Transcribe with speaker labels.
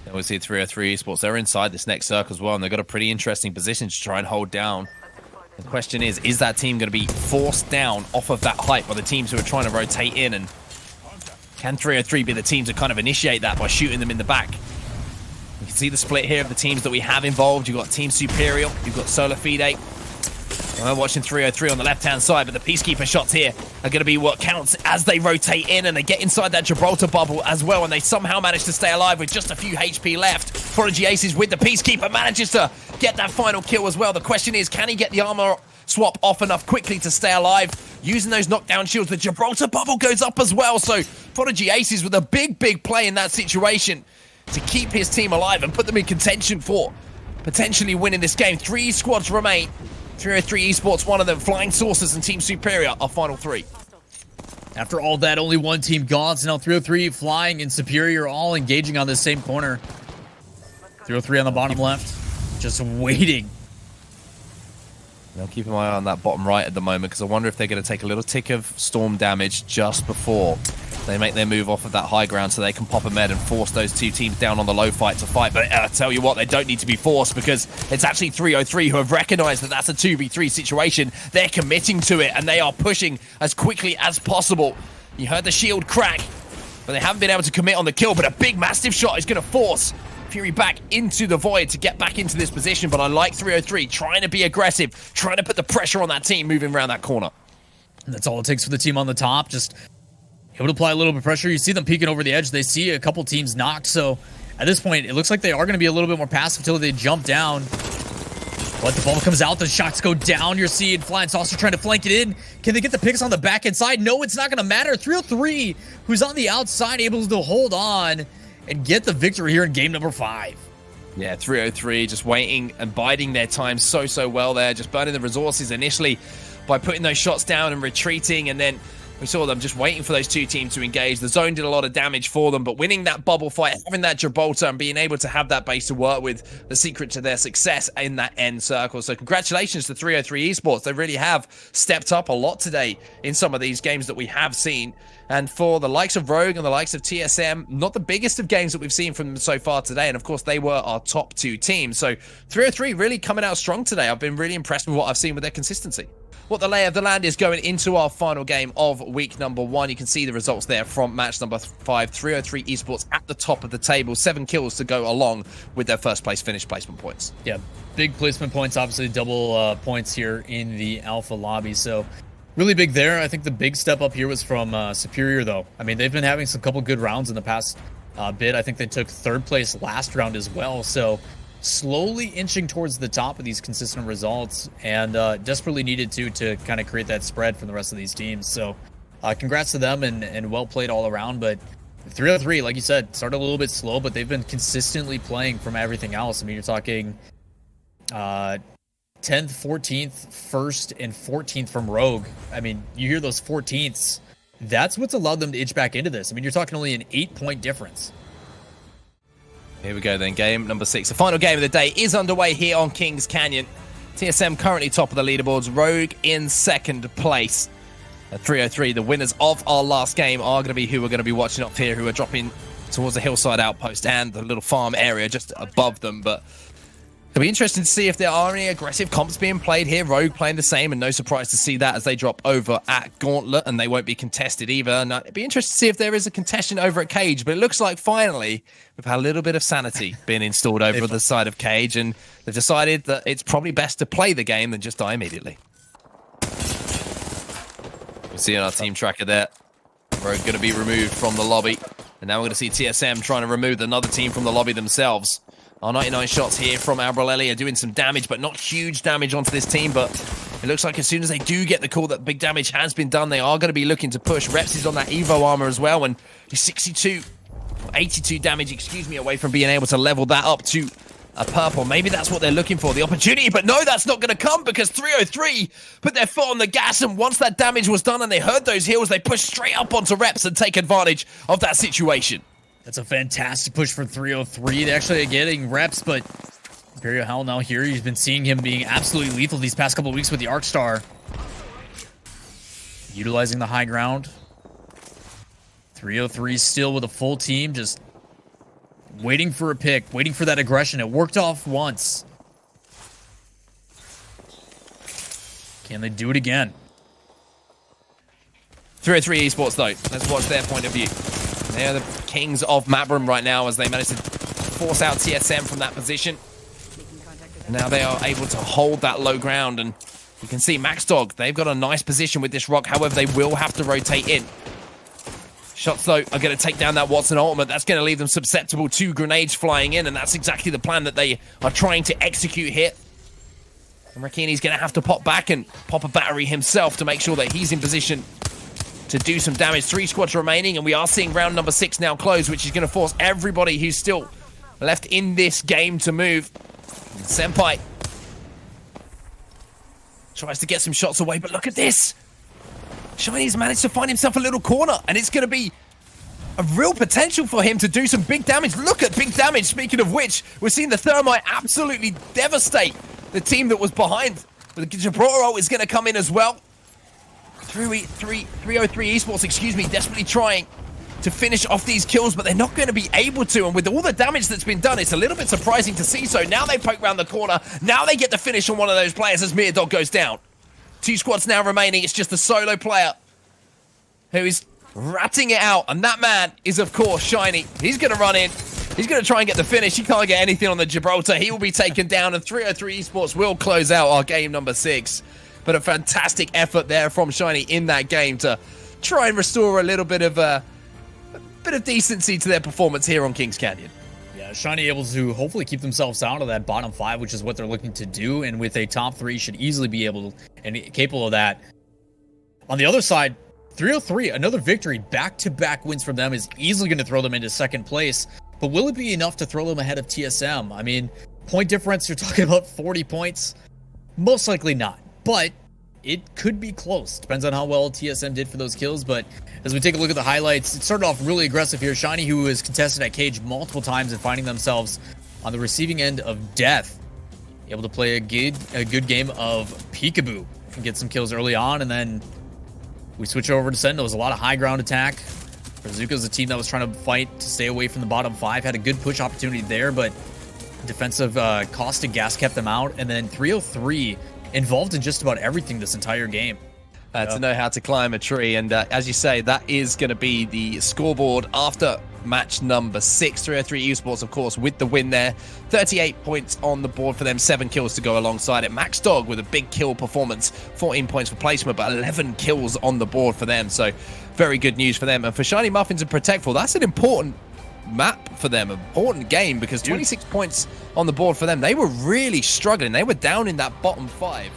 Speaker 1: Then we see 303 Esports. They're inside this next circle as well, and they've got a pretty interesting position to try and hold down. The question is that team going to be forced down off of that height by the teams who are trying to rotate in? And can 303 be the team to kind of initiate that by shooting them in the back? You can see the split here of the teams that we have involved. You've got Team Superior, you've got Solar Fide. I'm watching 303 on the left-hand side, but the Peacekeeper shots here are going to be what counts as they rotate in, and they get inside that Gibraltar bubble as well, and they somehow manage to stay alive with just a few HP left. Prodigy Aces with the Peacekeeper manages to get that final kill as well. The question is, can he get the armor swap off enough quickly to stay alive? Using those knockdown shields, the Gibraltar bubble goes up as well, so Prodigy Aces with a big play in that situation to keep his team alive and put them in contention for potentially winning this game. 3 squads remain. 303 Esports, one of them, Flying Saucers and Team Superior are final 3.
Speaker 2: After all that, only one team gone. So now 303, Flying, and Superior all engaging on this same corner. 303 on the bottom left, just waiting.
Speaker 1: I'll keep an eye on that bottom right at the moment, because I wonder if they're going to take a little tick of storm damage just before they make their move off of that high ground so they can pop a med and force those two teams down on the low fight to fight. But I tell you what, they don't need to be forced, because it's actually 303 who have recognized that that's a 2v3 situation. They're committing to it, and they are pushing as quickly as possible. You heard the shield crack, but they haven't been able to commit on the kill, but a big, massive shot is going to force Fury back into the void to get back into this position. But I like 303 trying to be aggressive, trying to put the pressure on that team moving around that corner.
Speaker 2: And that's all it takes for the team on the top. Just able to apply a little bit of pressure. You see them peeking over the edge. They see a couple teams knocked. So at this point, it looks like they are going to be a little bit more passive until they jump down. But the ball comes out. The shots go down. You're seeing Flying Saucer trying to flank it in. Can they get the picks on the back end side? No, it's not going to matter. 303, who's on the outside, able to hold on and get the victory here in game number 5.
Speaker 1: Yeah, 303 just waiting and biding their time so well there. Just burning the resources initially by putting those shots down and retreating, and then we saw them just waiting for those two teams to engage. The zone did a lot of damage for them, but winning that bubble fight, having that Gibraltar, and being able to have that base to work with, the secret to their success in that end circle. So congratulations to 303 Esports. They really have stepped up a lot today in some of these games that we have seen. And for the likes of Rogue and the likes of TSM, not the biggest of games that we've seen from them so far today. And of course, they were our top 2 teams. So 303 really coming out strong today. I've been really impressed with what I've seen with their consistency. What the lay of the land is going into our final game of week number 1. You can see the results there from match number 5. 303 Esports at the top of the table. 7 kills to go along with their first place finish placement points.
Speaker 2: Yeah, big placement points, obviously double points here in the alpha lobby. So really big there. I think the big step up here was from Superior, though. I mean, they've been having some couple good rounds in the past bit. I think they took 3rd place last round as well. So slowly inching towards the top of these consistent results, and desperately needed to kind of create that spread from the rest of these teams. So congrats to them, and well played all around. But 303, like you said, started a little bit slow, but they've been consistently playing from everything else. I mean, you're talking 10th, 14th, 1st, and 14th from Rogue. I mean, you hear those 14ths. That's what's allowed them to inch back into this. I mean, you're talking only an 8-point difference.
Speaker 1: Here we go then, game number 6. The final game of the day is underway here on Kings Canyon. TSM currently top of the leaderboards, Rogue in 2nd place. At 303, the winners of our last game are going to be who we're going to be watching up here, who are dropping towards the hillside outpost and the little farm area just above them. But it'll be interesting to see if there are any aggressive comps being played here. Rogue playing the same, and no surprise to see that as they drop over at Gauntlet, and they won't be contested either. And it'd be interesting to see if there is a contestant over at Cage, but it looks like finally we've had a little bit of sanity being installed over the side of Cage, and they've decided that it's probably best to play the game than just die immediately. We're seeing our team tracker there. Rogue going to be removed from the lobby, and now we're going to see TSM trying to remove another team from the lobby themselves. Our 99 shots here from Albrelelli are doing some damage, but not huge damage onto this team. But it looks like as soon as they do get the call that big damage has been done, they are going to be looking to push. Reps is on that Evo armor as well, and he's 82 damage, excuse me, away from being able to level that up to a purple. Maybe that's what they're looking for, the opportunity. But no, that's not going to come, because 303 put their foot on the gas, and once that damage was done and they heard those heals, they pushed straight up onto Reps and take advantage of that situation.
Speaker 2: That's a fantastic push for 303. They're actually getting Reps, but Imperial Hell now here. You've been seeing him being absolutely lethal these past couple of weeks with the Arc Star. Utilizing the high ground. 303 still with a full team, just waiting for a pick, waiting for that aggression. It worked off once. Can they do it again?
Speaker 1: 303 Esports, though. Let's watch their point of view. They are the kings of map room right now as they manage to force out TSM from that position. And now they are able to hold that low ground, and you can see MaxDog, they've got a nice position with this rock. However, they will have to rotate in. Shots, though, are going to take down that Watson ultimate. That's going to leave them susceptible to grenades flying in, and that's exactly the plan that they are trying to execute here. And Rakini's going to have to pop back and pop a battery himself to make sure that he's in position to do some damage. 3 squads remaining, and we are seeing round number 6 now close, which is going to force everybody who's still left in this game to move. And Senpai tries to get some shots away, but look at this. Shiny's managed to find himself a little corner, and it's going to be a real potential for him to do some big damage. Look at big damage. Speaking of which, we're seeing the Thermite absolutely devastate the team that was behind. The Gibraltar ult is going to come in as well. 303 Esports, excuse me, desperately trying to finish off these kills, but they're not going to be able to. And with all the damage that's been done, it's a little bit surprising to see. So now they poke around the corner. Now they get the finish on one of those players as Miradog goes down. 2 squads now remaining. It's just a solo player who is ratting it out. And that man is, of course, Shiny. He's going to run in. He's going to try and get the finish. He can't get anything on the Gibraltar. He will be taken down, and 303 Esports will close out our game number 6. But a fantastic effort there from Shiny in that game to try and restore a little bit of decency to their performance here on Kings Canyon.
Speaker 2: Yeah, Shiny able to hopefully keep themselves out of that bottom 5, which is what they're looking to do, and with a top 3 should easily be able to, and capable of that. On the other side, 303, another victory, back-to-back wins from them is easily going to throw them into 2nd place. But will it be enough to throw them ahead of TSM? I mean, point difference, you're talking about 40 points. Most likely not, but it could be close. Depends on how well TSM did for those kills, but as we take a look at the highlights, it started off really aggressive here. Shiny, who has contested at cage multiple times and finding themselves on the receiving end of death, able to play a good game of peekaboo and get some kills early on, and then we switch over to Sentinels. A lot of high ground attack. Brazuca's a team that was trying to fight to stay away from the bottom 5. Had a good push opportunity there, but defensive caustic gas kept them out. And then 303 involved in just about everything this entire game.
Speaker 1: To know how to climb a tree. And as you say, that is going to be the scoreboard after match number 6. 303 Esports, of course, with the win there. 38 points on the board for them, 7 kills to go alongside it. MaxDog with a big kill performance, 14 points for placement, but 11 kills on the board for them. So very good news for them. And for Shiny Muffins and Protectful, that's an important map for them, important game, because 26 points on the board for them. They were really struggling. They were down in that bottom 5.